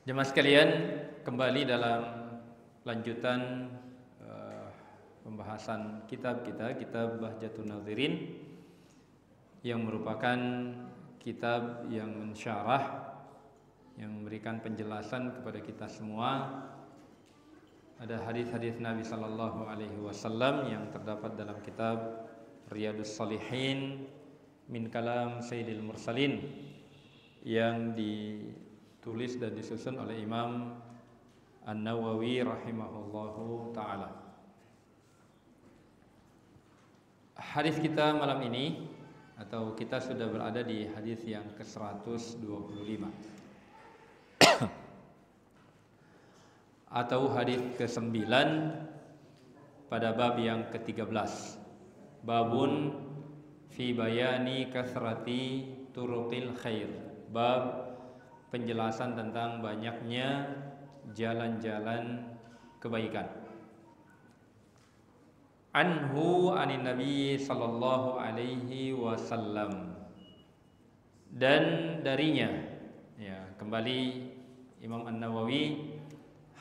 Jemaah sekalian, kembali dalam lanjutan pembahasan kitab kita, kitab Bahjatun Nazirin, yang merupakan kitab yang mensyarah, yang memberikan penjelasan kepada kita semua. Ada hadis-hadis Nabi Sallallahu Alaihi Wasallam yang terdapat dalam kitab Riyadhus Shalihin min kalam Sayyidil Mursalin, yang ditulis dan disusun oleh Imam An-Nawawi rahimahullahu ta'ala. Hadis kita malam ini, atau kita sudah berada di hadis yang ke-125 atau hadis ke-9 pada bab yang ke-13. Babun fi bayani kasrati turuqil khair. Bab penjelasan tentang banyaknya jalan-jalan kebaikan. Anhu anin Nabi sallallahu alaihi wasallam. Dan darinya, ya, kembali Imam An-Nawawi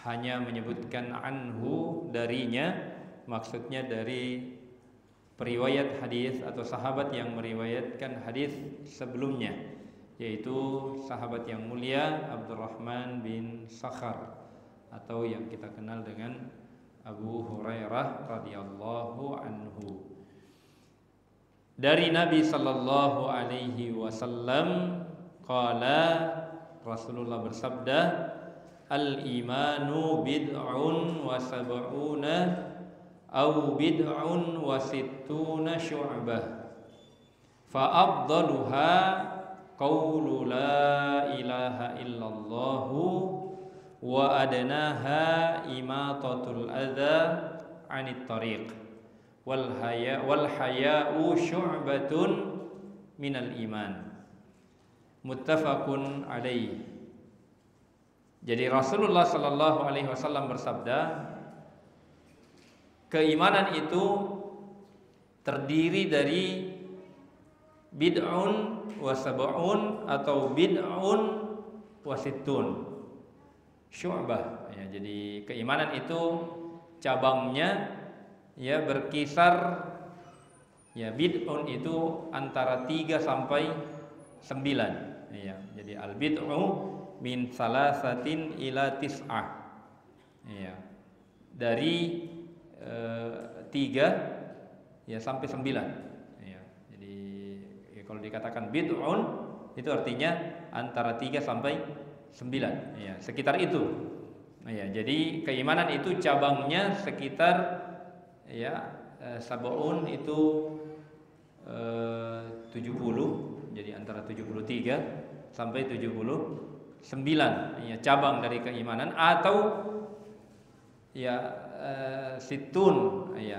hanya menyebutkan anhu, darinya, maksudnya dari periwayat hadis atau sahabat yang meriwayatkan hadis sebelumnya, yaitu sahabat yang mulia Abdurrahman bin Sakhar, atau yang kita kenal dengan Abu Hurairah radhiyallahu anhu. Dari Nabi sallallahu alaihi wasallam qala, Rasulullah bersabda, al-imanu bid'un wa sab'una aw bid'un wa sittuna syu'bah, fa afdaluha qawlu la ilaha illallah wa adnaha imatatul adza 'anit tariq wal haya'u syu'batun minal iman. Muttafaqun alaih. Jadi Rasulullah sallallahu alaihi wasallam bersabda, keimanan itu terdiri dari bid'un wa sab'un atau bid'un wa sittun syu'bah, ya. Jadi keimanan itu cabangnya, ya, berkisar, ya, bid'un itu antara 3 sampai 9, ya. Jadi al bid'u min salasatin ila tis'ah, ya, dari 3 ya sampai 9, ya. Jadi ya, kalau dikatakan bid'un itu artinya antara 3 sampai 9, ya, sekitar itu. Ya, jadi keimanan itu cabangnya sekitar, ya, sab'un itu 70, jadi antara 73 sampai 79, ya, cabang dari keimanan, atau ya situn, ya,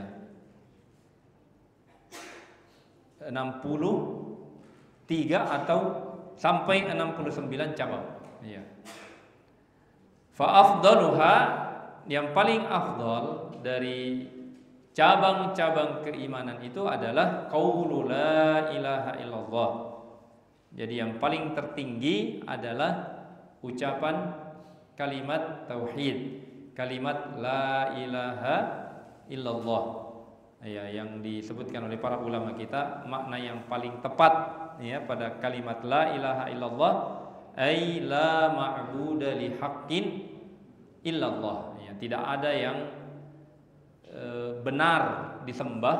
63 atau sampai 69 cabang, ya. Fa afdaluha, yang paling afdal dari cabang-cabang keimanan itu adalah qaulu la ilaha illallah. Jadi yang paling tertinggi adalah ucapan kalimat tauhid, kalimat la ilaha illallah, ya, yang disebutkan oleh para ulama kita, makna yang paling tepat, ya, pada kalimat la ilaha illallah ai la ma'buda li haqqin illallah, ya, tidak ada yang benar disembah,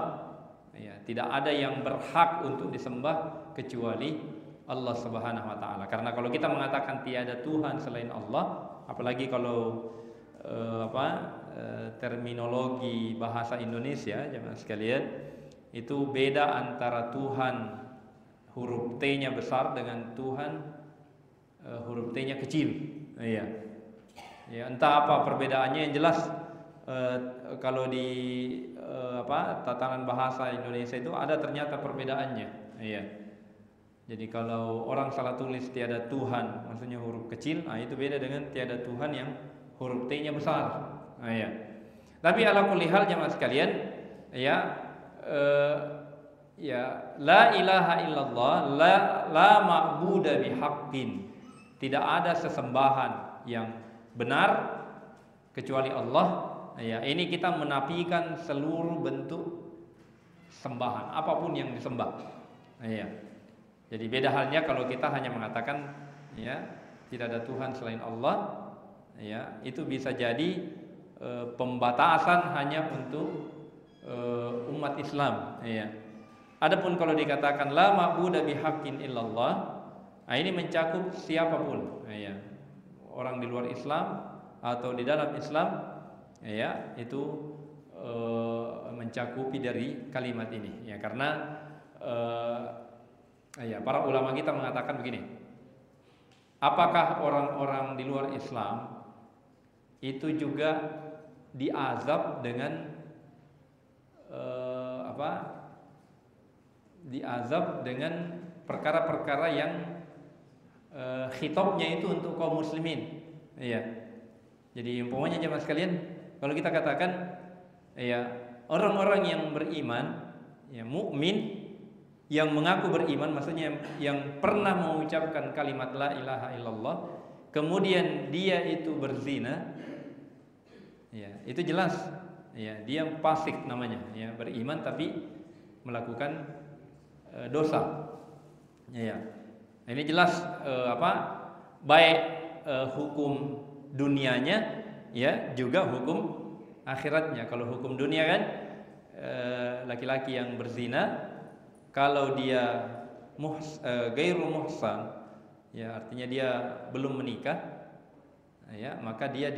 ya, tidak ada yang berhak untuk disembah kecuali Allah Subhanahu wa taala. Karena kalau kita mengatakan tiada Tuhan selain Allah, apalagi kalau terminologi bahasa Indonesia, jemaah sekalian, itu beda antara Tuhan huruf T-nya besar dengan Tuhan huruf T-nya kecil. Iya. Ya, entah apa perbedaannya, yang jelas kalau di tatanan bahasa Indonesia itu ada ternyata perbedaannya. Iya. Jadi kalau orang salah tulis tiada Tuhan, maksudnya huruf kecil, nah itu beda dengan tiada Tuhan yang huruf T-nya besar. Nah, ya. Tapi ala kulli hal jemaah sekalian, ya, ya, la ilaha illallah, la ma'buda bihaqqin, tidak ada sesembahan yang benar kecuali Allah, ya, ini kita menafikan seluruh bentuk sembahan apapun yang disembah. Ya. Jadi beda halnya kalau kita hanya mengatakan ya tidak ada Tuhan selain Allah, ya, itu bisa jadi pembatasan hanya untuk umat Islam, ya. Adapun kalau dikatakan la ma'budu bihaqqin illallah, nah ini mencakup siapapun, ya. Orang di luar Islam atau di dalam Islam, ya, itu mencakupi dari kalimat ini, ya, karena ya, para ulama kita mengatakan begini, apakah orang-orang di luar Islam itu juga diazab dengan diazab dengan perkara-perkara yang khitabnya itu untuk kaum muslimin, ya. Jadi umpamanya jemaah sekalian, kalau kita katakan ya orang-orang yang beriman, ya mukmin yang mengaku beriman, maksudnya yang pernah mengucapkan kalimat la ilaha illallah, kemudian dia itu berzina, ya itu jelas, ya dia fasik namanya, ya beriman tapi melakukan dosa, ya. Ini jelas baik hukum dunianya, ya juga hukum akhiratnya. Kalau hukum dunia kan laki-laki yang berzina, kalau dia gairu muhsan, ya artinya dia belum menikah, ya maka dia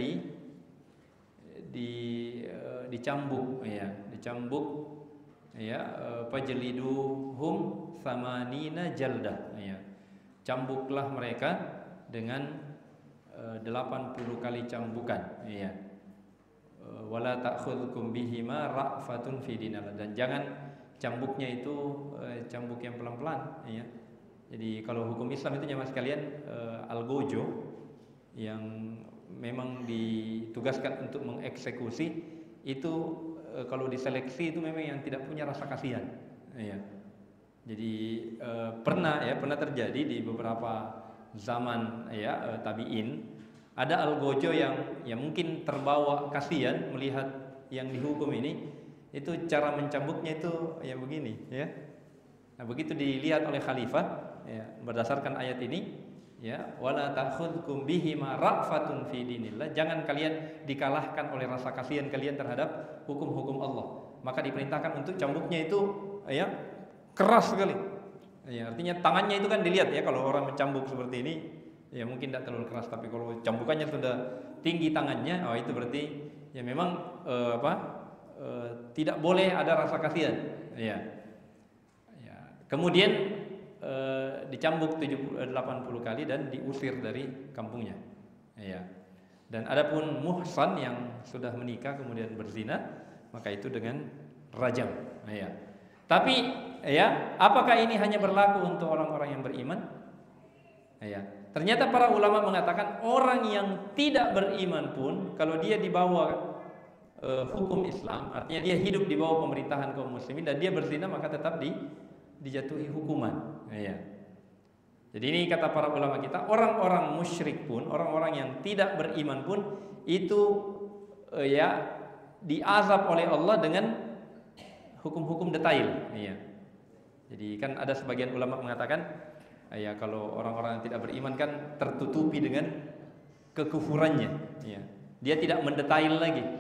dicambuk, ya dicambuk, ya fajliduhum samanina jaldah, ya cambuklah mereka dengan 80 kali cambukan, ya. Wala ta'khudhukum bihima ra'fatun fi dinillah, dan jangan cambuknya itu cambuk yang pelan-pelan, ya. Jadi kalau hukum Islam itu jemaah sekalian algojo yang memang ditugaskan untuk mengeksekusi itu kalau diseleksi itu memang yang tidak punya rasa kasihan, ya. Jadi pernah terjadi di beberapa zaman, ya tabiin, ada algojo yang mungkin terbawa kasihan melihat yang dihukum ini, itu cara mencambuknya itu ya begini, ya. Nah begitu dilihat oleh khalifah, ya berdasarkan ayat ini, ya wala ta'khudhukum bihima ra'fatun fi dinillah, jangan kalian dikalahkan oleh rasa kasihan kalian terhadap hukum-hukum Allah, maka diperintahkan untuk cambuknya itu ya keras sekali. Ya, artinya tangannya itu kan dilihat, ya kalau orang mencambuk seperti ini ya mungkin tidak terlalu keras, tapi kalau cambukannya sudah tinggi tangannya, itu berarti ya memang tidak boleh ada rasa kasihan, ya. Ya. Kemudian dicambuk 80 kali dan diusir dari kampungnya, ya. Dan adapun muhsan yang sudah menikah kemudian berzina, maka itu dengan rajam, ya. Tapi ya apakah ini hanya berlaku untuk orang-orang yang beriman? Ya. Ternyata para ulama mengatakan orang yang tidak beriman pun kalau dia di bawah hukum Islam, artinya dia hidup di bawah pemerintahan kaum muslimin dan dia berzina, maka tetap dijatuhi hukuman, ya. Jadi ini kata para ulama kita, orang-orang musyrik pun, orang-orang yang tidak beriman pun itu ya diazab oleh Allah dengan hukum-hukum detail, ya. Jadi kan ada sebagian ulama mengatakan ya kalau orang-orang yang tidak beriman kan tertutupi dengan kekufurannya, ya. Dia tidak mendetail lagi.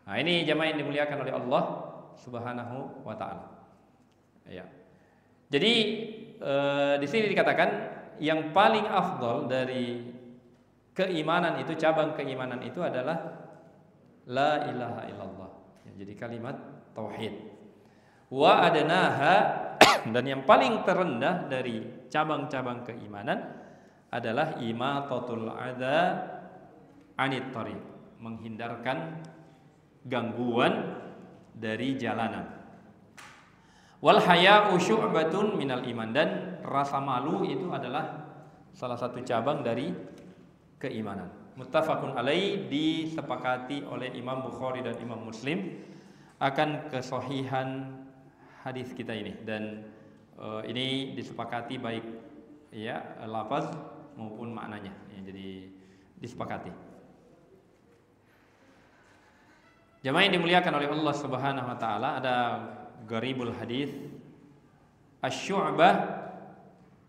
Nah ini jamaah yang dimuliakan oleh Allah Subhanahu wa taala. Ya. Jadi di sini dikatakan yang paling afdal dari keimanan itu, cabang keimanan itu adalah la ilaha illallah. Ya, jadi kalimat tauhid. Wa adnaha dan yang paling terendah dari cabang-cabang keimanan adalah imatatul adza anit thariq, menghindarkan gangguan dari jalanan. Wal haya'u syu'batun minal iman, dan rasa malu itu adalah salah satu cabang dari keimanan. Muttafaqun alaih, disepakati oleh Imam Bukhari dan Imam Muslim akan kesahihan hadis kita ini, dan ini disepakati baik ya lafaz maupun maknanya. Ya, jadi disepakati. Jamaah yang dimuliakan oleh Allah Subhanahu wa taala, ada gharibul hadis, asy-syu'bah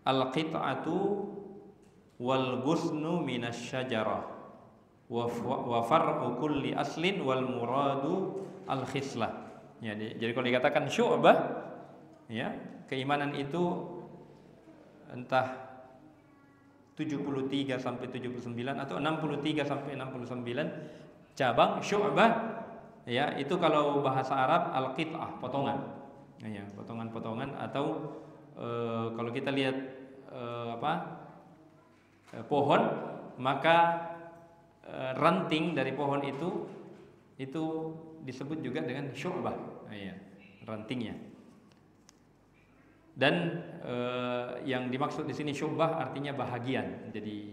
al-qit'atu wal ghusnu minasy-syajarah wa far'u kulli aslin wal muradu al-khislah. Ya, jadi kalau dikatakan syu'bah, ya, keimanan itu entah 73 sampai 79 atau 63 sampai 69 cabang syu'bah, ya, itu kalau bahasa Arab al-qit'ah, potongan. Ya, potongan-potongan atau kalau kita lihat pohon, maka ranting dari pohon itu disebut juga dengan syu'bah, ya, rantingnya. Dan yang dimaksud di sini syu'bah artinya bahagian. Jadi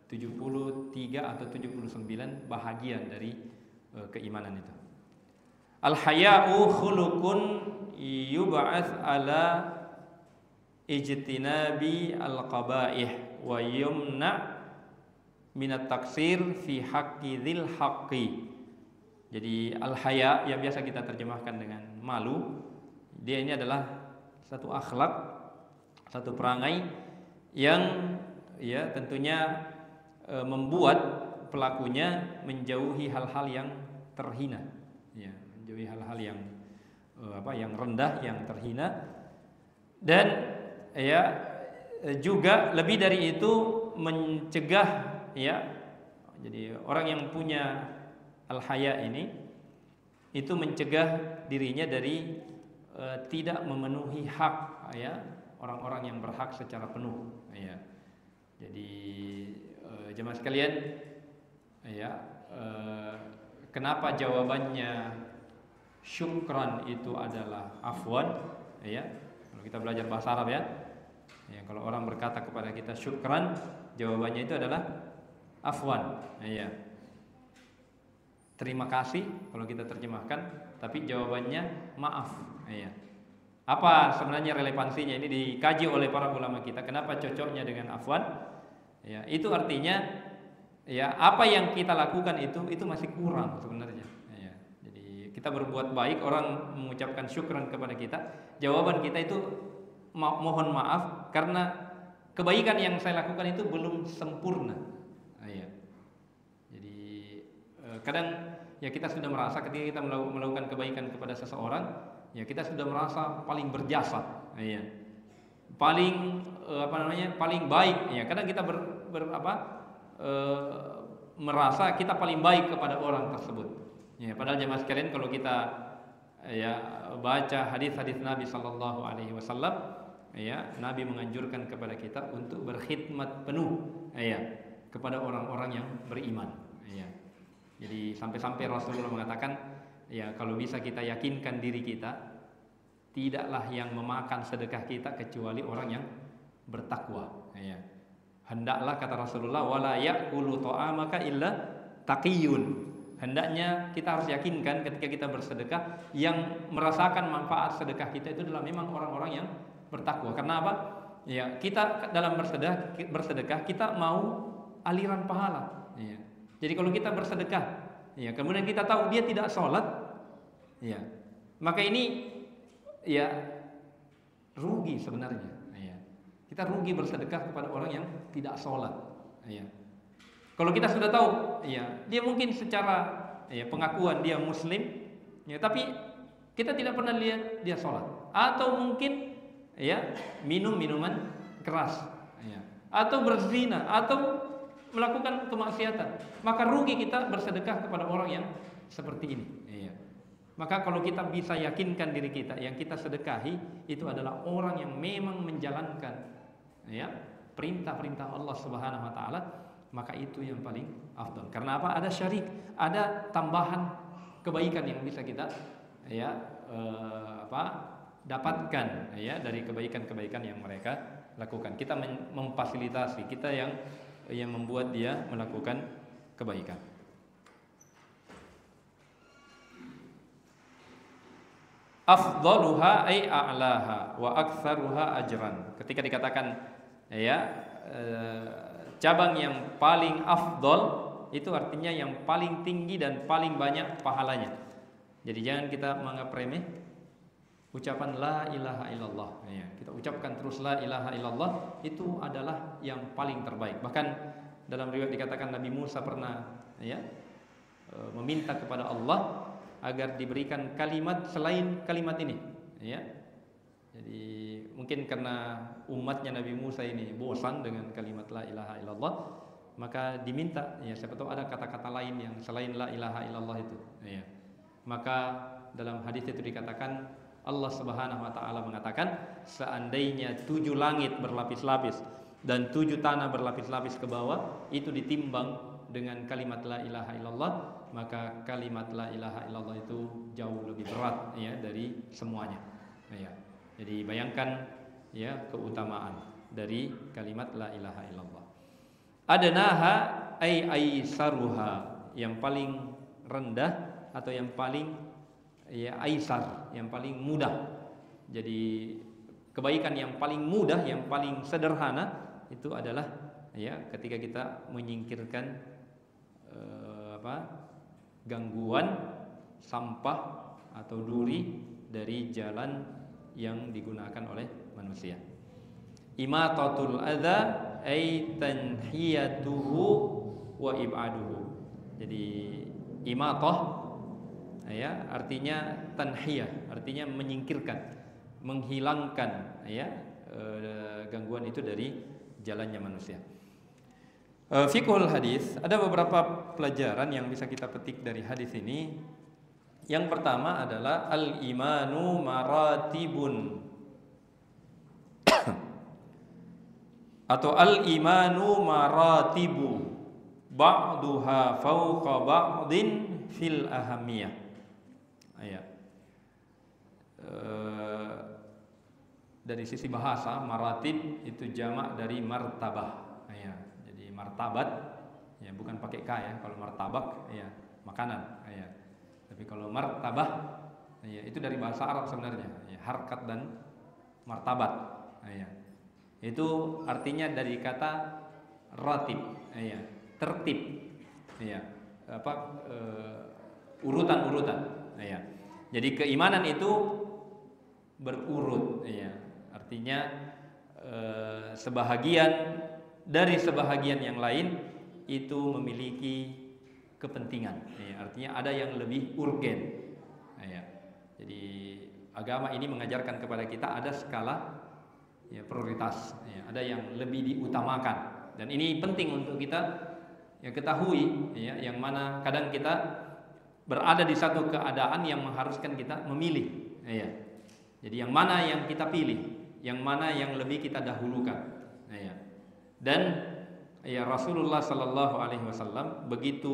73 atau 79 bahagian dari keimanan itu. Al-haya'u khuluqun yub'ats ala ijtinabi al-qaba'ih wa yumna minat taksir fi haqqi dzil haqqi. Jadi al-haya yang biasa kita terjemahkan dengan malu, dia ini adalah satu akhlak, satu perangai yang ya tentunya membuat pelakunya menjauhi hal-hal yang terhina, ya, menjauhi hal-hal yang yang rendah, yang terhina, dan ya juga lebih dari itu mencegah, ya, jadi orang yang punya al-haya ini itu mencegah dirinya dari tidak memenuhi hak, ya, orang-orang yang berhak secara penuh, ya. Jadi jemaah sekalian, ya, kenapa jawabannya syukran itu adalah afwan, ya. Kalau kita belajar bahasa Arab, ya, kalau orang berkata kepada kita syukran, jawabannya itu adalah afwan, ya. Terima kasih kalau kita terjemahkan, tapi jawabannya maaf, ya. Apa sebenarnya relevansinya? Ini dikaji oleh para ulama kita. Kenapa cocoknya dengan afwan? Ya, itu artinya, ya, apa yang kita lakukan itu masih kurang sebenarnya. Ya, jadi kita berbuat baik, orang mengucapkan syukran kepada kita, jawaban kita itu mohon maaf karena kebaikan yang saya lakukan itu belum sempurna. Ya. Jadi kadang, ya, kita sudah merasa ketika kita melakukan kebaikan kepada seseorang, ya, kita sudah merasa paling berjasa, ya, paling paling baik, ya. Kadang kita merasa kita paling baik kepada orang tersebut, ya. Padahal jemaah sekalian, kalau kita, ya, baca hadis-hadis Nabi Sallallahu Alaihi Wasallam, ya, Nabi menganjurkan kepada kita untuk berkhidmat penuh, ya, kepada orang-orang yang beriman, ya. Jadi sampai-sampai Rasulullah mengatakan, ya, kalau bisa kita yakinkan diri kita, tidaklah yang memakan sedekah kita kecuali orang yang bertakwa, ya. Hendaklah, kata Rasulullah, wala ya'kulu ta'amaka illa taqiyun. Hendaknya kita harus yakinkan ketika kita bersedekah, yang merasakan manfaat sedekah kita itu adalah memang orang-orang yang bertakwa. Karena apa? Ya, kita dalam bersedekah kita mau aliran pahala, ya. Jadi kalau kita bersedekah, ya, kemudian kita tahu dia tidak sholat, ya, maka ini, ya, rugi sebenarnya, ya. Kita rugi bersedekah kepada orang yang tidak sholat, ya. Kalau kita sudah tahu, ya, dia mungkin secara, ya, pengakuan dia muslim, ya, tapi kita tidak pernah lihat dia sholat, atau mungkin, ya, minum minuman keras, ya, atau berzina, atau melakukan kemaksiatan, maka rugi kita bersedekah kepada orang yang seperti ini, ya. Maka kalau kita bisa yakinkan diri kita, yang kita sedekahi itu adalah orang yang memang menjalankan, ya, perintah-perintah Allah Subhanahu Wa Taala, maka itu yang paling afdal. Karena apa? Ada syarik, ada tambahan kebaikan yang bisa kita, ya, dapatkan, ya, dari kebaikan-kebaikan yang mereka lakukan. Kita memfasilitasi, kita yang membuat dia melakukan kebaikan. Afdaluha ay a'laha wa aktsaruha ajran. Ketika dikatakan ya, cabang yang paling afdol itu artinya yang paling tinggi dan paling banyak pahalanya. Jadi jangan kita menganggap remeh ucapan la ilaha illallah. Ya, kita ucapkan terus la ilaha illallah, itu adalah yang paling terbaik. Bahkan dalam riwayat dikatakan Nabi Musa pernah ya meminta kepada Allah agar diberikan kalimat selain kalimat ini. Ya. Jadi mungkin karena umatnya Nabi Musa ini bosan dengan kalimat la ilaha illallah, maka diminta ya siapa tahu ada kata-kata lain yang selain la ilaha illallah itu. Ya. Maka dalam hadis itu dikatakan Allah Subhanahu wa taala mengatakan seandainya 7 langit berlapis-lapis dan 7 tanah berlapis-lapis ke bawah itu ditimbang dengan kalimat la ilaha illallah, maka kalimat la ilaha illallah itu jauh lebih berat ya dari semuanya. Ya. Jadi bayangkan ya keutamaan dari kalimat la ilaha illallah. Adnaha ay aisaruha, yang paling rendah atau yang paling ya aisar, yang paling mudah. Jadi kebaikan yang paling mudah, yang paling sederhana itu adalah ya ketika kita menyingkirkan gangguan, sampah atau duri dari jalan yang digunakan oleh manusia. Imatatul adza ay tanhiyatuhu wa ibaduhu. Jadi imatah ya artinya tanhiyah, artinya menyingkirkan, menghilangkan ya gangguan itu dari jalannya manusia. Fiqhul hadis, ada beberapa pelajaran yang bisa kita petik dari hadis ini. Yang pertama adalah al-imanu maratibun atau al-imanu maratibu ba'duha fawqa ba'din fil ahamiyah. Ya. Dari sisi bahasa maratib itu jamak dari martabah. Ya. Jadi martabat ya bukan pakai k ya. Kalau martabak ya makanan. Ya. Tapi kalau martabah ya itu dari bahasa Arab sebenarnya. Ya, harkat dan martabat. Ya. Itu artinya dari kata ratib. Ya. Tertib. Ya. Urutan-urutan. Ya. Jadi keimanan itu berurut. Ya. Artinya sebahagian dari sebahagian yang lain itu memiliki kepentingan. Ya. Artinya ada yang lebih urgen. Ya. Jadi agama ini mengajarkan kepada kita ada skala ya, prioritas. Ya. Ada yang lebih diutamakan. Dan ini penting untuk kita ya ketahui ya, yang mana kadang kita berada di satu keadaan yang mengharuskan kita memilih ya. Jadi yang mana yang kita pilih, yang mana yang lebih kita dahulukan ya. Dan ya Rasulullah sallallahu alaihi wasallam begitu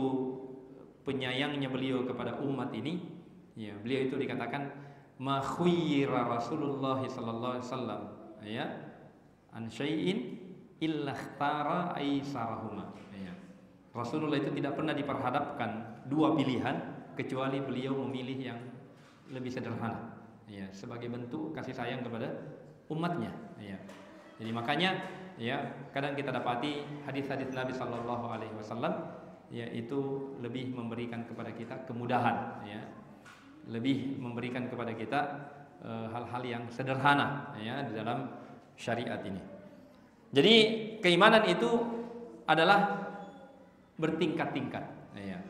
penyayangnya beliau kepada umat ini ya, beliau itu dikatakan ma khuyyira Rasulullah sallallahu alaihi wasallam ya an syai'in illa ikhtara aisarahuma ya. Rasulullah itu tidak pernah diperhadapkan dua pilihan kecuali beliau memilih yang lebih sederhana ya, sebagai bentuk kasih sayang kepada umatnya ya. Jadi makanya ya kadang kita dapati hadis-hadis Nabi sallallahu alaihi wasallam ya itu lebih memberikan kepada kita kemudahan ya, lebih memberikan kepada kita hal-hal yang sederhana ya di dalam syariat ini. Jadi keimanan itu adalah bertingkat-tingkat ya.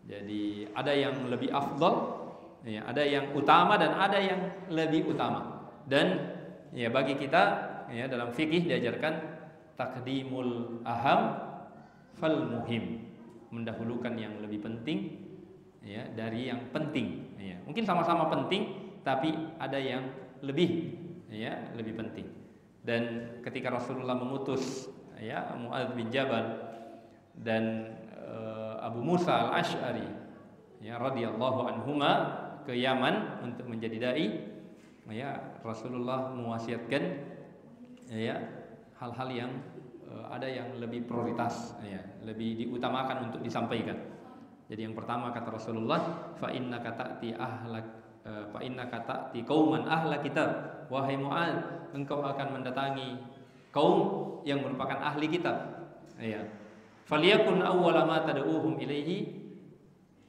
Jadi ada yang lebih afdal ya, ada yang utama dan ada yang lebih utama. Dan ya bagi kita ya dalam fikih diajarkan taqdimul aham fal muhim, mendahulukan yang lebih penting ya dari yang penting ya. Mungkin sama-sama penting tapi ada yang lebih ya, lebih penting. Dan ketika Rasulullah mengutus ya Mu'adz bin Jabal dan Abu Musa al-Asy'ari ya radhiyallahu anhuma ke Yaman untuk menjadi dai ya, Rasulullah mewasiatkan ya hal-hal yang ada yang lebih prioritas ya, lebih diutamakan untuk disampaikan. Jadi yang pertama kata Rasulullah, fa innaka ta'ti qauman ahla kitab, wahai Mu'adz engkau akan mendatangi kaum yang merupakan ahli kitab. Ya. Faliyakun awwala ma tad'uuhum ilaihi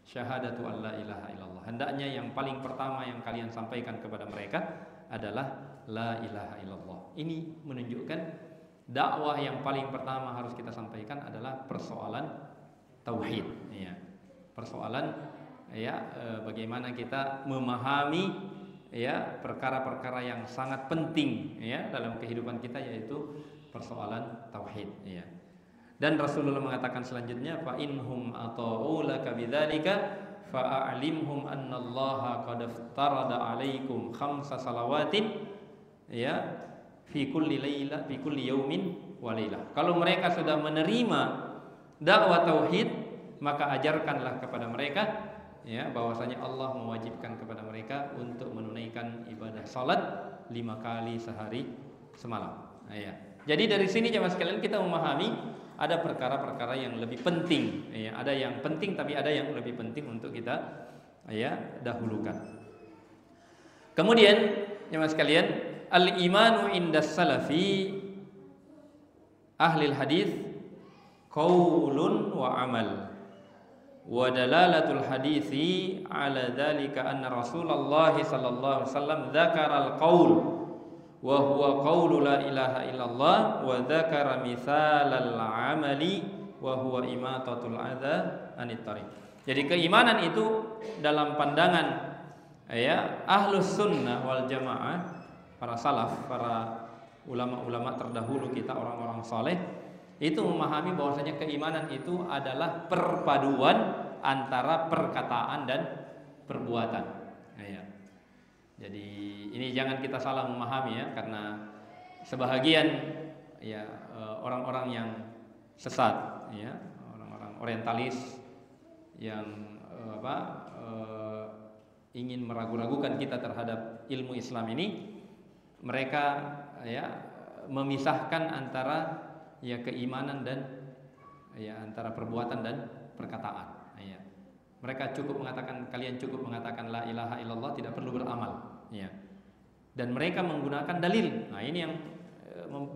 syahadatu alla ilaha illallah. Hendaknya yang paling pertama yang kalian sampaikan kepada mereka adalah la ilaha illallah. Ini menunjukkan dakwah yang paling pertama harus kita sampaikan adalah persoalan tauhid, ya. Persoalan bagaimana kita memahami perkara-perkara yang sangat penting dalam kehidupan kita, yaitu persoalan tauhid, ya. Dan Rasulullah mengatakan selanjutnya, fa inhum ata'u laka bidzalika fa'alimhum annallaha qad aftarada 'alaikum khamsa salawatin fi kulli yaumin wa lailah. Kalau mereka sudah menerima dakwah tauhid, maka ajarkanlah kepada mereka bahwasanya Allah mewajibkan kepada mereka untuk menunaikan ibadah salat 5 kali sehari semalam. Jadi dari sini jemaah sekalian kita memahami ada perkara-perkara yang lebih penting, ada yang penting tapi ada yang lebih penting untuk kita dahulukan. Kemudian jemaah sekalian, al-imanu indas salafi ahli hadis qaulun wa amal, wa dalalatul hadisi ala dzalika anna Rasulullah sallallahu alaihi wasallam dzakara al-qaul wa huwa qaulu la ilaha illallah wa dzakara mithalal amali wa huwa imatatul adza anit tariq. Jadi keimanan itu dalam pandangan ahlus sunnah wal jamaah, para salaf, para ulama-ulama terdahulu kita, orang-orang saleh, itu memahami bahwasanya keimanan itu adalah perpaduan antara perkataan dan perbuatan. Jadi ini jangan kita salah memahami, karena sebahagian orang-orang yang sesat, orang-orang orientalis yang ingin meragu-ragukan kita terhadap ilmu Islam ini, mereka memisahkan antara keimanan dan antara perbuatan dan perkataan. Mereka kalian cukup mengatakan la ilaha illallah, tidak perlu beramal, Dan mereka menggunakan dalil. Nah, ini yang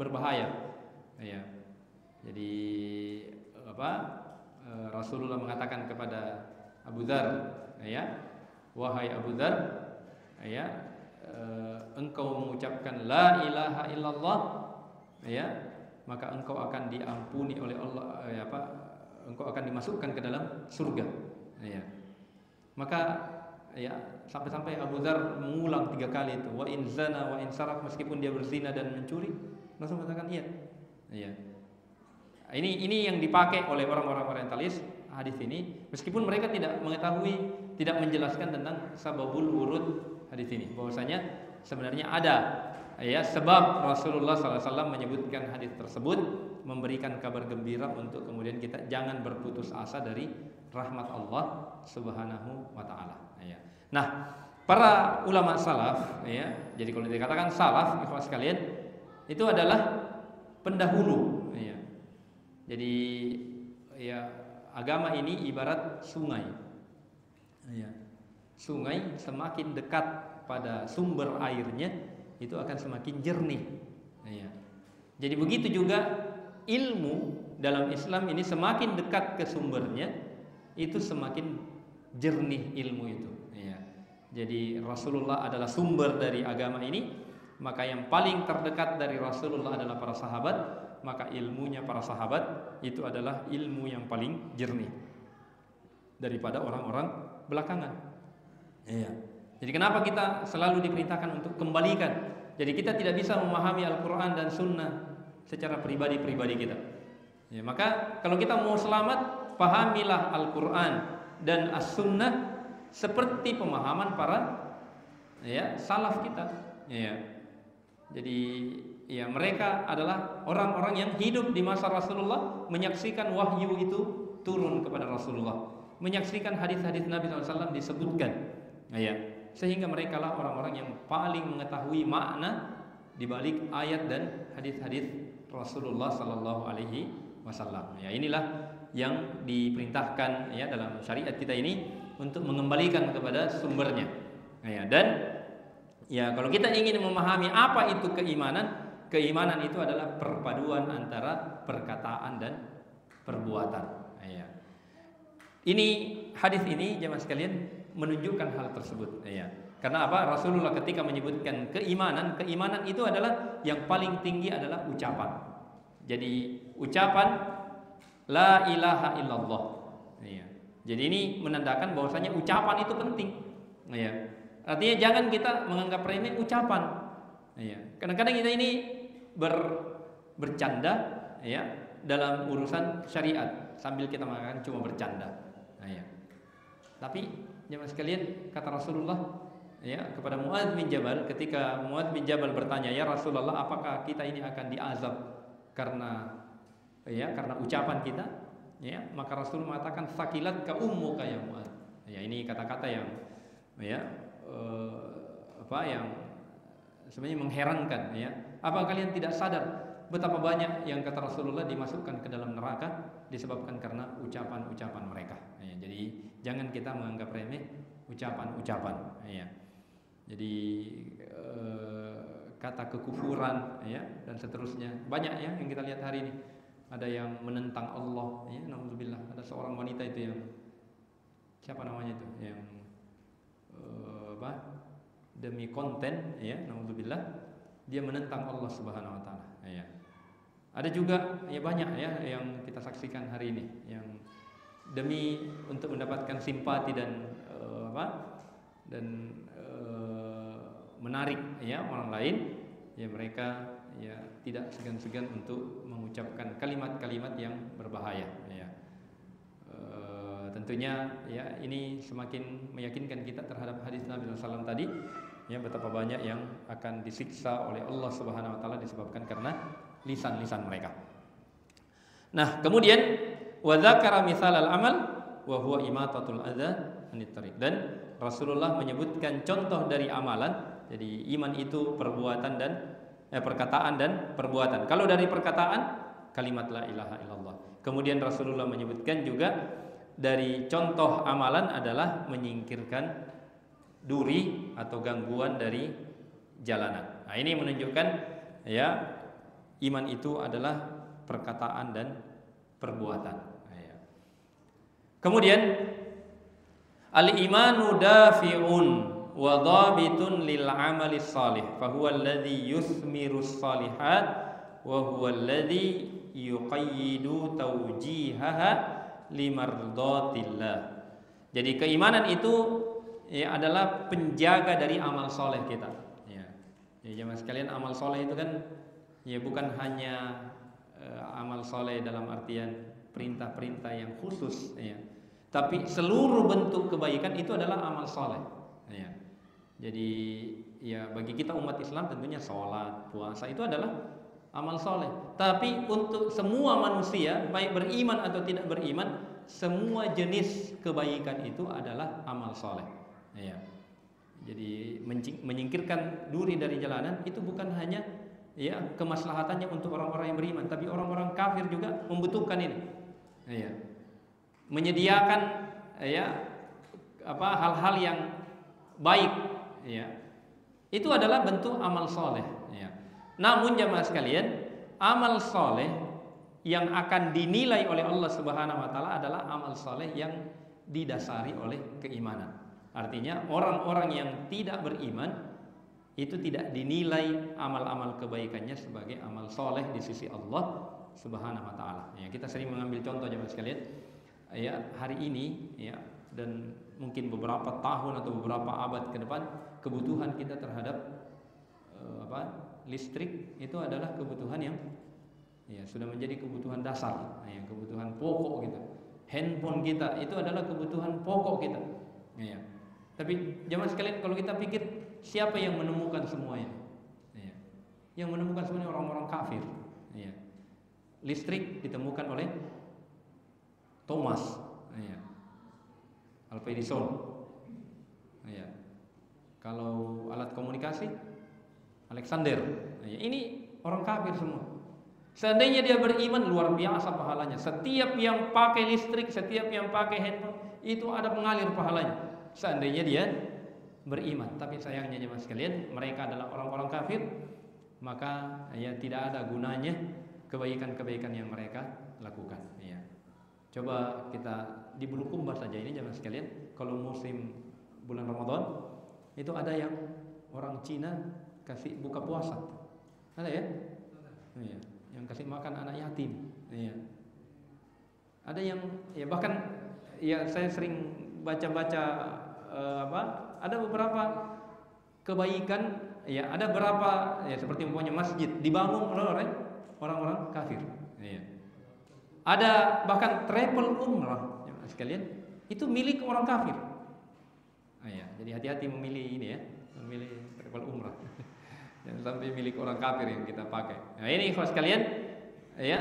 berbahaya. Jadi Rasulullah mengatakan kepada Abu Dzar, wahai Abu Dzar, engkau mengucapkan la ilaha illallah, maka engkau akan diampuni oleh Allah, engkau akan dimasukkan ke dalam surga. Maka sampai-sampai Abu Dzar mengulang 3 kali itu, wa in zana wa in sarak, meskipun dia berzina dan mencuri, langsung mengatakan iya. Ini yang dipakai oleh orang-orang orientalis hadis ini, meskipun mereka tidak mengetahui, tidak menjelaskan tentang sababul wurud hadis ini, bahwasanya sebenarnya ada sebab Rasulullah SAW menyebutkan hadis tersebut, memberikan kabar gembira untuk kemudian kita jangan berputus asa dari rahmat Allah Subhanahu wa taala. Nah, para ulama salaf, jadi kalau dikatakan salaf, ikhwah sekalian, itu adalah pendahulu. Jadi agama ini ibarat sungai. Sungai semakin dekat pada sumber airnya, itu akan semakin jernih. Jadi begitu juga ilmu dalam Islam ini, semakin dekat ke sumbernya, itu semakin jernih ilmu itu. Jadi Rasulullah adalah sumber dari agama ini, maka yang paling terdekat dari Rasulullah adalah para sahabat, maka ilmunya para sahabat itu adalah ilmu yang paling jernih daripada orang-orang belakangan. Jadi kenapa kita selalu diperintahkan untuk kembalikan? Jadi kita tidak bisa memahami Al-Quran dan Sunnah secara pribadi-pribadi kita. Maka kalau kita mau selamat, pahamilah Al-Quran dan As-Sunnah seperti pemahaman para salaf kita. Jadi mereka adalah orang-orang yang hidup di masa Rasulullah, menyaksikan wahyu itu turun kepada Rasulullah, menyaksikan hadis-hadis Nabi SAW disebutkan. Sehingga mereka lah orang-orang yang paling mengetahui makna di balik ayat dan hadis-hadis Rasulullah sallallahu alaihi wasallam. Inilah yang diperintahkan dalam syariat kita ini, untuk mengembalikan kepada sumbernya. Dan kalau kita ingin memahami apa itu keimanan, keimanan itu adalah perpaduan antara perkataan dan perbuatan. Ya. Ini hadis ini jemaah sekalian menunjukkan hal tersebut. Ya. Karena apa? Rasulullah ketika menyebutkan keimanan itu adalah yang paling tinggi adalah ucapan. Jadi ucapan la ilaha illallah. Ya. Jadi ini menandakan bahwasanya ucapan itu penting. Ya. Artinya jangan kita menganggap remeh ucapan. Ya. Kadang-kadang kita ini bercanda ya dalam urusan syariat sambil kita mengatakan cuma bercanda. Ya. Tapi jemaah sekalian, kata Rasulullah ya kepada Muadz bin Jabal, ketika Muadz bin Jabal bertanya, "Ya Rasulullah, apakah kita ini akan diazab karena ucapan kita?" Ya, maka Rasul mengatakan, "Sakilat ka ummuka ya Muadz." Ya, ini kata-kata yang yang sebenarnya mengherankan ya. Apa kalian tidak sadar betapa banyak yang kata Rasulullah dimasukkan ke dalam neraka disebabkan karena ucapan-ucapan mereka. Ya, jadi jangan kita menganggap remeh ucapan-ucapan. Ya. Jadi kata kekufuran ya dan seterusnya banyak ya yang kita lihat hari ini. Ada yang menentang Allah ya, naudzubillah. Ada seorang wanita itu yang siapa namanya itu yang demi konten ya, naudzubillah dia menentang Allah Subhanahu wa taala ya. Ada juga ya banyak ya yang kita saksikan hari ini yang demi untuk mendapatkan simpati dan menarik ya orang lain ya, mereka ya tidak segan-segan untuk mengucapkan kalimat-kalimat yang berbahaya ya. Tentunya ya ini semakin meyakinkan kita terhadap hadis Nabi SAW tadi ya, betapa banyak yang akan disiksa oleh Allah Subhanahu wa taala disebabkan karena lisan-lisan mereka. Nah, kemudian wa dzakara mitsalal amal wa huwa imatatul adza anit thariq. Dan Rasulullah menyebutkan contoh dari amalan. Jadi iman itu perbuatan dan perkataan dan perbuatan. Kalau dari perkataan kalimat la ilaha illallah. Kemudian Rasulullah menyebutkan juga dari contoh amalan adalah menyingkirkan duri atau gangguan dari jalanan. Nah, ini menunjukkan ya iman itu adalah perkataan dan perbuatan. Nah, ya. Kemudian al-imanu dafi'un wa dhabitun lil amali shalih fa huwa alladhi yuthmirus shalihat wa huwa alladhi yuqayyidu tawjihaha limardatillah. Jadi keimanan itu ya adalah penjaga dari amal soleh kita. Ya, jemaah sekalian, amal soleh itu kan ya bukan hanya amal soleh dalam artian perintah-perintah yang khusus, ya, tapi seluruh bentuk kebaikan itu adalah amal soleh. Ya. Jadi ya bagi kita umat Islam tentunya sholat, puasa itu adalah amal soleh. Tapi untuk semua manusia, baik beriman atau tidak beriman, semua jenis kebaikan itu adalah amal soleh. Ya. Jadi menyingkirkan duri dari jalanan itu bukan hanya ya kemaslahatannya untuk orang-orang yang beriman, tapi orang-orang kafir juga membutuhkan ini. Ya. Menyediakan ya hal-hal yang baik. Ya. Itu adalah bentuk amal soleh. Ya. Namun jamaah sekalian, amal soleh yang akan dinilai oleh Allah Subhanahu wa taala adalah amal soleh yang didasari oleh keimanan. Artinya orang-orang yang tidak beriman itu tidak dinilai amal-amal kebaikannya sebagai amal soleh di sisi Allah Subhanahu wa taala. Ya, kita sering mengambil contoh jemaah sekalian, ya hari ini ya dan mungkin beberapa tahun atau beberapa abad ke depan kebutuhan kita terhadap listrik itu adalah kebutuhan yang ya sudah menjadi kebutuhan dasar, yang kebutuhan pokok kita. Handphone kita itu adalah kebutuhan pokok kita. Ya. Tapi jemaah sekalian, kalau kita pikir siapa yang menemukan semua ini? Ya. Yang menemukan semuanya orang-orang kafir. Ya. Listrik ditemukan oleh Thomas, ya. Alva Edison. Ya. Kalau alat komunikasi Alexander. Ya. Ini orang kafir semua. Seandainya dia beriman, luar biasa pahalanya. Setiap yang pakai listrik, setiap yang pakai handphone itu ada mengalir pahalanya. Seandainya dia beriman. Tapi sayangnya jemaah sekalian, mereka adalah orang-orang kafir. maka ya tidak ada gunanya kebaikan-kebaikan yang mereka lakukan. Ya. Coba kita di Bulukumba saja ini jamaah sekalian, kalau musim bulan Ramadan itu ada yang orang Cina kasih buka puasa, ada ya? Iya. Yang kasih makan anak yatim. Iya. Ada yang ya bahkan ya saya sering baca-baca ada beberapa kebaikan ya, ada beberapa ya seperti umpamanya masjid dibangun oleh orang-orang kafir. Iya. Ada bahkan travel umrah ya, sekalian itu milik orang kafir. Iya, jadi hati-hati memilih ini ya, memilih travel umrah. Jangan sampai milik orang kafir yang kita pakai. Nah, ini sekalian ya.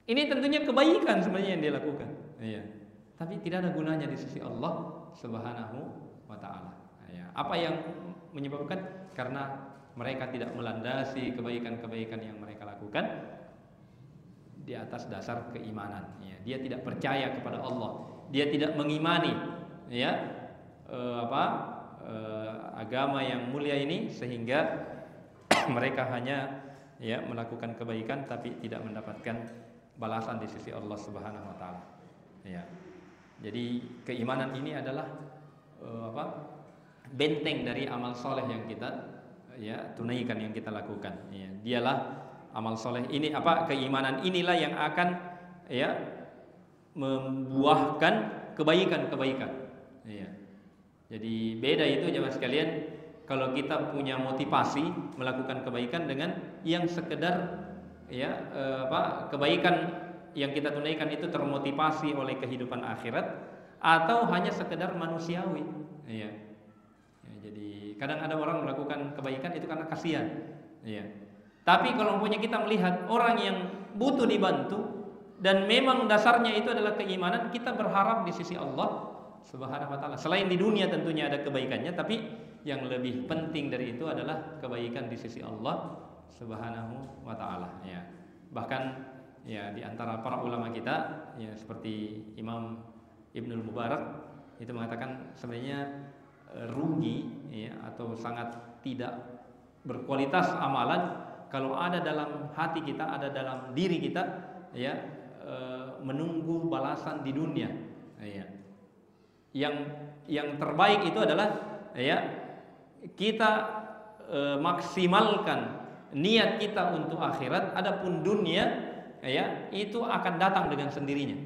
Ini tentunya kebaikan sebenarnya yang dia lakukan. Iya. Tapi tidak ada gunanya di sisi Allah Subhanahu wa taala. Ya. Apa yang menyebabkan? Karena mereka tidak melandasi kebaikan-kebaikan yang mereka lakukan di atas dasar keimanan. Ya. Dia tidak percaya kepada Allah. Dia tidak mengimani ya agama yang mulia ini, sehingga mereka hanya ya melakukan kebaikan tapi tidak mendapatkan balasan di sisi Allah Subhanahu wa taala. Ya. Jadi keimanan ini adalah benteng dari amal soleh yang kita ya tunaikan, yang kita lakukan. Ya. Dialah amal soleh ini keimanan inilah yang akan ya membuahkan kebaikan-kebaikan. Ya. Jadi beda itu jemaah sekalian kalau kita punya motivasi melakukan kebaikan dengan yang sekedar ya kebaikan yang kita tunaikan itu termotivasi oleh kehidupan akhirat atau hanya sekedar manusiawi. Ya. Ya, jadi kadang ada orang melakukan kebaikan itu karena kasihan. Ya. Tapi kalau punya kita melihat orang yang butuh dibantu dan memang dasarnya itu adalah keimanan, kita berharap di sisi Allah Subhanahu wa taala. Selain di dunia tentunya ada kebaikannya, tapi yang lebih penting dari itu adalah kebaikan di sisi Allah Subhanahu wa taala. Ya. Bahkan ya di antara para ulama kita ya seperti Imam Ibnul Mubarak itu mengatakan sebenarnya rugi ya atau sangat tidak berkualitas amalan kalau ada dalam hati kita, ada dalam diri kita ya menunggu balasan di dunia. Ya. Yang terbaik itu adalah ya kita maksimalkan niat kita untuk akhirat, adapun dunia ya itu akan datang dengan sendirinya.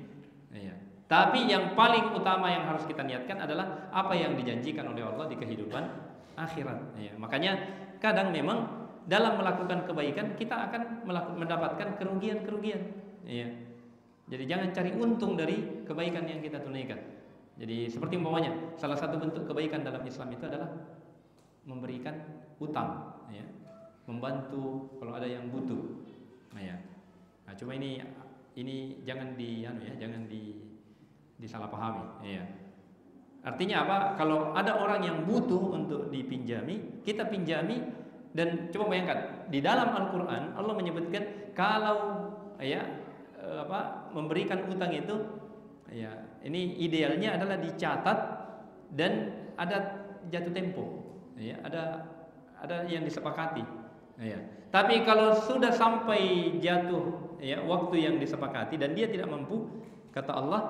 Ya. Tapi yang paling utama yang harus kita niatkan adalah apa yang dijanjikan oleh Allah di kehidupan akhirat. Ya. Makanya kadang memang dalam melakukan kebaikan kita akan mendapatkan kerugian-kerugian. Ya. Jadi jangan cari untung dari kebaikan yang kita tunaikan. Jadi seperti umpamanya salah satu bentuk kebaikan dalam Islam itu adalah memberikan utang, ya. Membantu kalau ada yang butuh. Ya. Nah, cuma ini jangan jangan disalahpahami. Ya. Artinya apa? Kalau ada orang yang butuh untuk dipinjami, kita pinjami. Dan coba bayangkan di dalam Al-Quran Allah menyebutkan kalau ya memberikan utang itu ya ini idealnya adalah dicatat dan ada jatuh tempo, ya ada yang disepakati. Ya. Tapi kalau sudah sampai jatuh ya waktu yang disepakati dan dia tidak mampu, kata Allah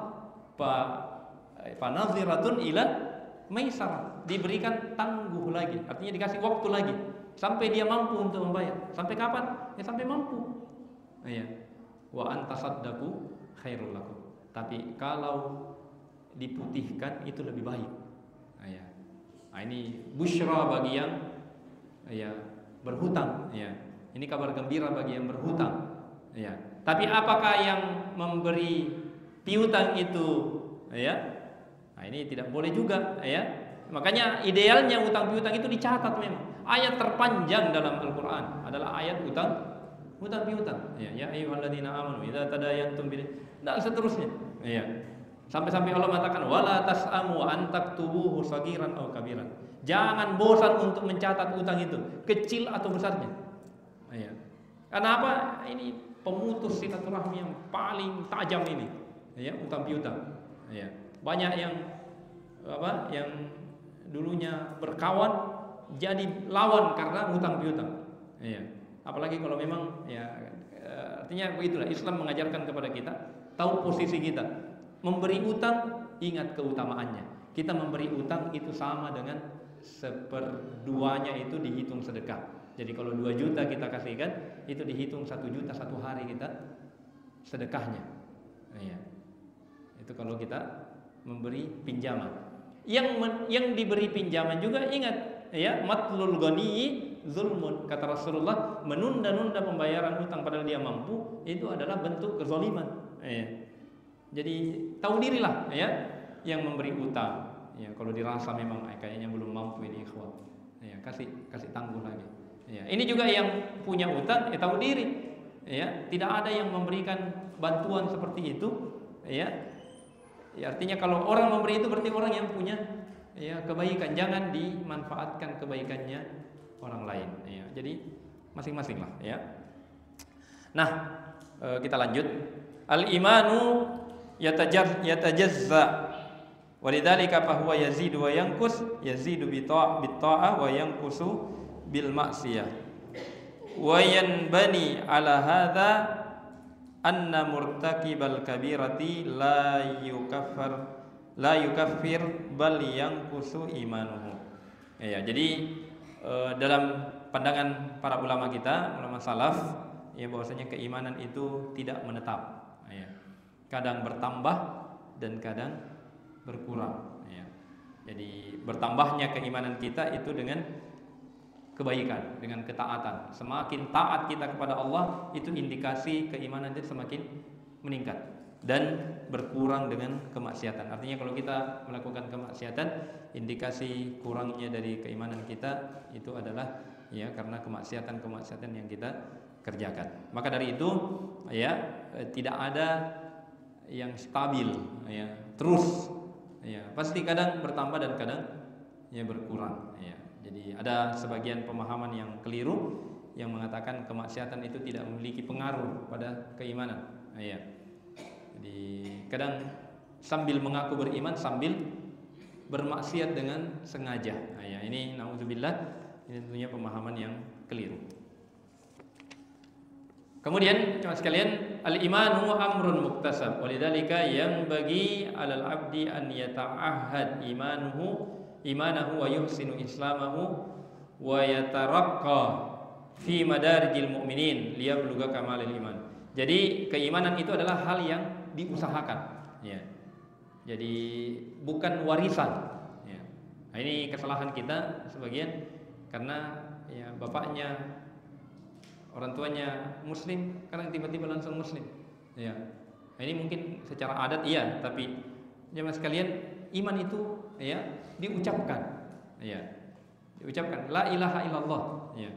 fa naziratun ila maisarah, diberikan tangguh lagi, artinya dikasih waktu lagi sampai dia mampu untuk membayar. Sampai kapan? Ya sampai mampu. Ya. Wa antasaddaqu khairul lakum. Tapi kalau diputihkan itu lebih baik. Ya. Nah, ini busyra bagi yang ya berhutang. Ya. Ini kabar gembira bagi yang berhutang. Ya. Tapi apakah yang memberi piutang itu ya? Nah, ini tidak boleh juga ya. Makanya idealnya utang piutang itu dicatat memang. Ayat terpanjang dalam Al-Qur'an adalah ayat utang piutang. Ya ayyuhalladzina amanu idza tadayantum bil dan seterusnya. Ya. Sampai-sampai Allah mengatakan wala tas'amu an taktubuhu sagiran aw kabiran. Jangan bosan untuk mencatat utang itu, kecil atau besarnya. Ya. Karena apa? Ini pemutus silaturahmi yang paling tajam ini. Ya, utang piutang. Ya. Banyak yang yang dulunya berkawan jadi lawan karena utang piutang. Iya. Apalagi kalau memang ya artinya begitulah Islam mengajarkan kepada kita tahu posisi kita. Memberi utang ingat keutamaannya. Kita memberi utang itu sama dengan seperduanya itu dihitung sedekah. Jadi kalau 2 juta kita kasihkan, itu dihitung 1 juta satu hari kita sedekahnya. Iya. Itu kalau kita memberi pinjaman. Yang diberi pinjaman juga ingat, ya, matlul ghani zulmun, kata Rasulullah, menunda-nunda pembayaran utang padahal dia mampu itu adalah bentuk kezaliman. Ya. Jadi tahu dirilah, ya, yang memberi utang. Ya, kalau dirasa memang kayaknya belum mampu ini ikhwan, ya, kasih tangguh lagi. Ya, ini juga yang punya utang, ya, tahu diri. Ya, tidak ada yang memberikan bantuan seperti itu. Ya, artinya kalau orang memberi itu berarti orang yang punya, ya, kebaikan, jangan dimanfaatkan kebaikannya orang lain. Ya, jadi masing-masing lah, ya. Nah, kita lanjut. Al-imanu yatajazza, walidzalika fa huwa yazidu wa yanqus, yazidu bi ta'ah wa yanqusu bil ma'siyah. Wa yanbani ala hadza anna murtakibal kabirati la yukaffir bal yanqusu imanuhu. Ya, jadi dalam pandangan para ulama kita, ulama salaf, ya, bahwasanya keimanan itu tidak menetap, ya. Kadang bertambah dan kadang berkurang, ya. Jadi bertambahnya keimanan kita itu dengan kebaikan, dengan ketaatan. Semakin taat kita kepada Allah, itu indikasi keimanan kita semakin meningkat, dan berkurang dengan kemaksiatan. Artinya kalau kita melakukan kemaksiatan, indikasi kurangnya dari keimanan kita itu adalah, ya, karena kemaksiatan yang kita kerjakan. Maka dari itu, ya, tidak ada yang stabil, ya, terus, ya, pasti kadang bertambah dan kadang, ya, berkurang, ya. Jadi ada sebagian pemahaman yang keliru yang mengatakan kemaksiatan itu tidak memiliki pengaruh pada keimanan. Ya. Jadi kadang sambil mengaku beriman sambil bermaksiat dengan sengaja. Ya, ini naudzubillah, ini tentunya pemahaman yang keliru. Kemudian jemaah sekalian, al-imanu amrun muktasab, walidzalika yanbaghi 'alal 'abdi an yata'ahhad imanahu wa yuhsinu islamahu wa yataraqqa fi madarijil mu'minin liyablugha kamalil iman. Jadi keimanan itu adalah hal yang diusahakan, ya. Jadi bukan warisan, ya. Nah, ini kesalahan kita sebagian karena, ya, bapaknya, orang tuanya muslim, karena tiba-tiba langsung muslim, ya. Nah, ini mungkin secara adat iya, tapi jemaah sekalian, iman itu, ya, diucapkan, ya, diucapkan la ilaha illallah, ya.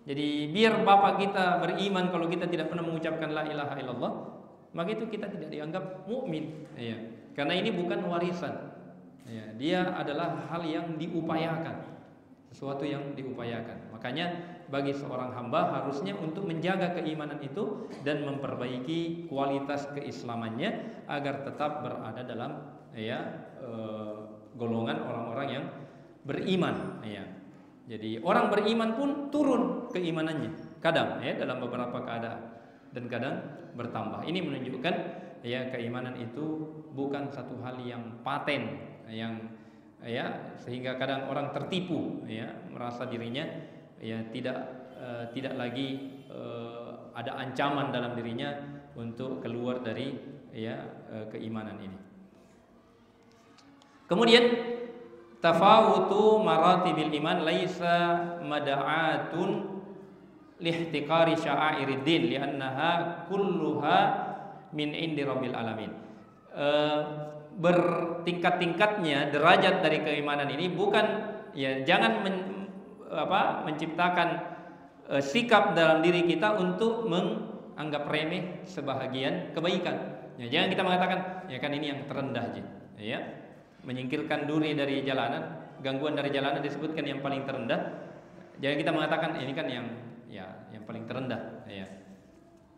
Jadi biar bapak kita beriman, kalau kita tidak pernah mengucapkan la ilaha illallah, maka itu kita tidak dianggap mukmin, ya. Karena ini bukan warisan, ya. Dia adalah hal yang diupayakan, sesuatu yang diupayakan. Makanya bagi seorang hamba harusnya untuk menjaga keimanan itu dan memperbaiki kualitas keislamannya agar tetap berada dalam, ya, golongan orang-orang yang beriman, ya. Jadi orang beriman pun turun keimanannya kadang, ya, dalam beberapa keadaan, dan kadang bertambah. Ini menunjukkan, ya, keimanan itu bukan satu hal yang paten, yang, ya, sehingga kadang orang tertipu, ya, merasa dirinya, ya, tidak lagi ada ancaman dalam dirinya untuk keluar dari, ya, keimanan ini. Kemudian tafawutu maratibil iman laisa mada'atun lihtiqari sya'airiddin li'annaha kulluha min indi rabbil alamin. Bertingkat-tingkatnya derajat dari keimanan ini bukan, ya, jangan menciptakan sikap dalam diri kita untuk menganggap remeh sebahagian kebaikan. Ya, jangan kita mengatakan, ya, kan ini yang terendah aja, ya. Menyingkirkan duri dari jalanan, gangguan dari jalanan disebutkan yang paling terendah. Jangan kita mengatakan ini kan yang paling terendah, ya.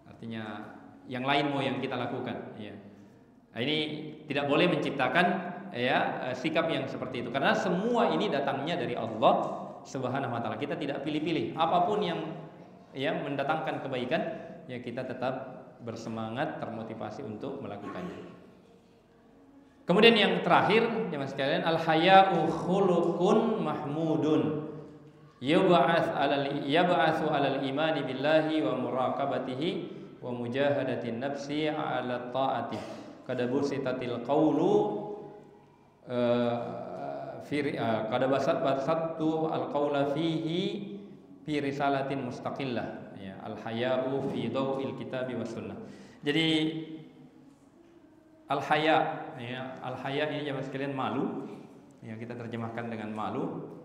Artinya yang lain mau yang kita lakukan, ya. Nah, ini tidak boleh menciptakan, ya, sikap yang seperti itu, karena semua ini datangnya dari Allah Subhanahu wa taala. Kita tidak pilih-pilih. Apapun yang ya mendatangkan kebaikan, ya kita tetap bersemangat, termotivasi untuk melakukannya. Kemudian yang terakhir, jemaah sekalian, al-haya'u khuluqun mahmudun yab'atsu 'alal imani billahi wa muraqabatihi wa mujahadatin nafsi 'ala ta'ati. Qad busitatil qawlu qad basattu al-qawla fihi fi risalatin mustaqillah, ya, al-haya'u fi daw'il kitabi was sunnah. Jadi al-haya, ya, al-haya ini jemaah sekalian malu, ya, kita terjemahkan dengan malu.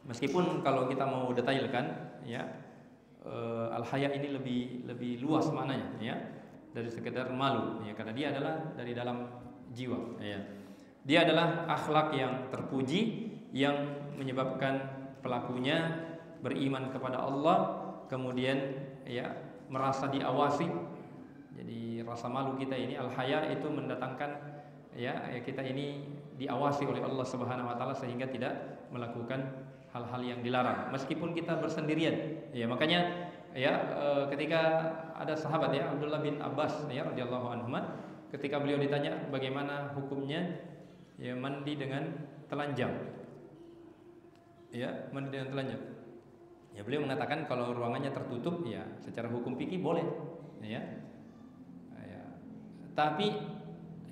Meskipun kalau kita mau detailkan, ya, al-haya ini lebih luas maknanya, ya, dari sekedar malu, ya, karena dia adalah dari dalam jiwa, ya. Dia adalah akhlak yang terpuji yang menyebabkan pelakunya beriman kepada Allah, kemudian, ya, merasa diawasi. Jadi rasa malu kita ini, al-haya itu mendatangkan, ya, kita ini diawasi oleh Allah Subhanahu wa taala sehingga tidak melakukan hal-hal yang dilarang meskipun kita bersendirian. Ya, makanya, ya, ketika ada sahabat, ya, Abdullah bin Abbas, ya, radhiyallahu anhu, ketika beliau ditanya bagaimana hukumnya, ya, mandi dengan telanjang. Ya, mandi dengan telanjang. Ya, beliau mengatakan kalau ruangannya tertutup, ya, secara hukum fikih boleh, ya. Tapi,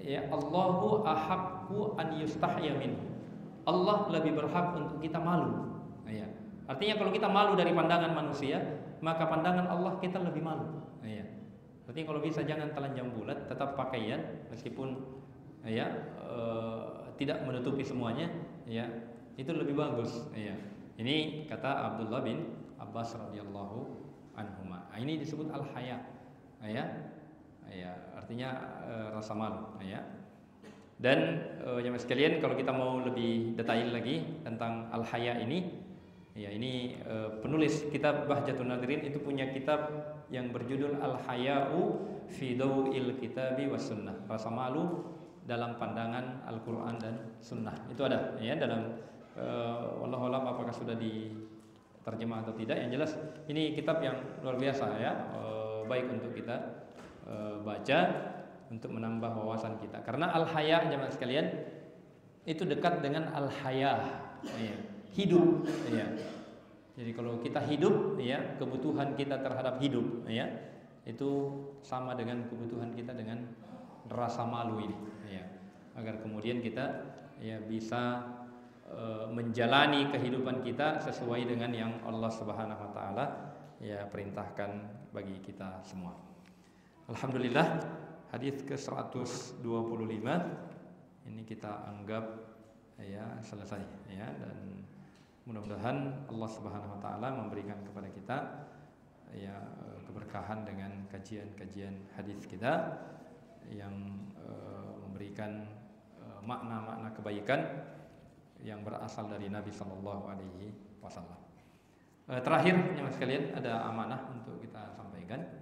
ya, Allahu ahaqqu an yustahya minhu. Allah lebih berhak untuk kita malu. Ya. Artinya kalau kita malu dari pandangan manusia, maka pandangan Allah kita lebih malu. Ya. Artinya kalau bisa jangan telanjang bulat, tetap pakaian meskipun, ya, tidak menutupi semuanya, ya, itu lebih bagus. Ya. Ini kata Abdullah bin Abbas radhiyallahu anhuma. Ini disebut al-haya. Ya. Ya, artinya rasa malu, ya. Dan jemaah sekalian, kalau kita mau lebih detail lagi tentang al-haya ini, ya, ini penulis kitab Bahjatun Nadirin itu punya kitab yang berjudul Al-Haya'u fi Daw'il Kitabi was Sunnah. Rasa malu dalam pandangan Al-Qur'an dan Sunnah. Itu ada, ya, dalam wallahu a'lam apakah sudah diterjemah atau tidak. Yang jelas ini kitab yang luar biasa, ya, baik untuk kita baca untuk menambah wawasan kita. Karena al-haya, jemaah sekalian, itu dekat dengan al-haya, ya, hidup, ya. Jadi kalau kita hidup, ya, kebutuhan kita terhadap hidup, ya, itu sama dengan kebutuhan kita dengan rasa malu ini, ya. Agar kemudian kita, ya, bisa menjalani kehidupan kita sesuai dengan yang Allah Subhanahu wa taala, ya, perintahkan bagi kita semua. Alhamdulillah, hadis ke-125 ini kita anggap, ya, selesai, ya, dan mudah-mudahan Allah Subhanahu wa taala memberikan kepada kita, ya, keberkahan dengan kajian-kajian hadis kita yang memberikan makna-makna kebaikan yang berasal dari Nabi sallallahu alaihi wasallam. Terakhir, jemaah sekalian, ada amanah untuk kita sampaikan.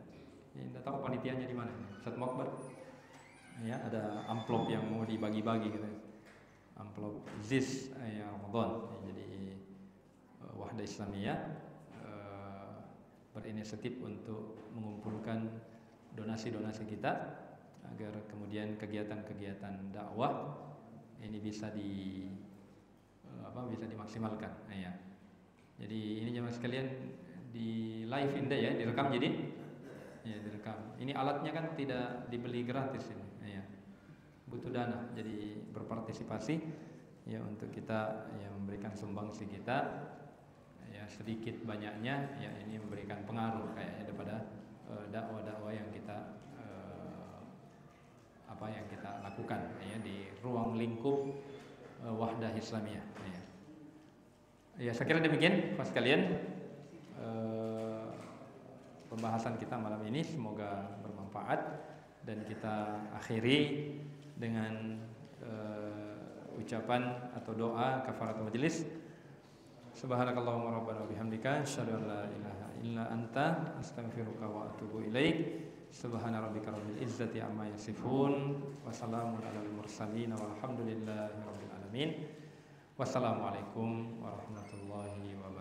Tidak tahu panitianya di mana, Ustaz Mokbar. Ya, ada amplop yang mau dibagi-bagi, gitu. Amplop ZIS, ya, Ramadan. Ya, jadi Wahdah Islamiyah berinisiatif untuk mengumpulkan donasi-donasi kita agar kemudian kegiatan-kegiatan dakwah ini bisa bisa dimaksimalkan. Ya. Jadi ini jemaah sekalian di live indah, ya, direkam jadi. Ya, direkam. Ini alatnya kan tidak dibeli gratis ini, ya. Butuh dana. Jadi berpartisipasi, ya, untuk kita, ya, memberikan sumbangsi kita, ya, sedikit banyaknya, ya, ini memberikan pengaruh kayaknya daripada dakwah-dakwah yang kita yang kita lakukan, ya, di ruang lingkup Wahdah Islamiyah, ya. Ya, saya kira demikian, Pak sekalian. Pembahasan kita malam ini semoga bermanfaat dan kita akhiri dengan ucapan atau doa kafaratul majelis. Subhanakallahumma rabbana wa bihamdika asyhadu an la ilaha illa anta astaghfiruka wa atubu ilaik. Subhana rabbika rabbil izzati amma yasifun wa salamun alal mursalin walhamdulillahi rabbil alamin. Wassalamualaikum warahmatullahi wabarakatuh.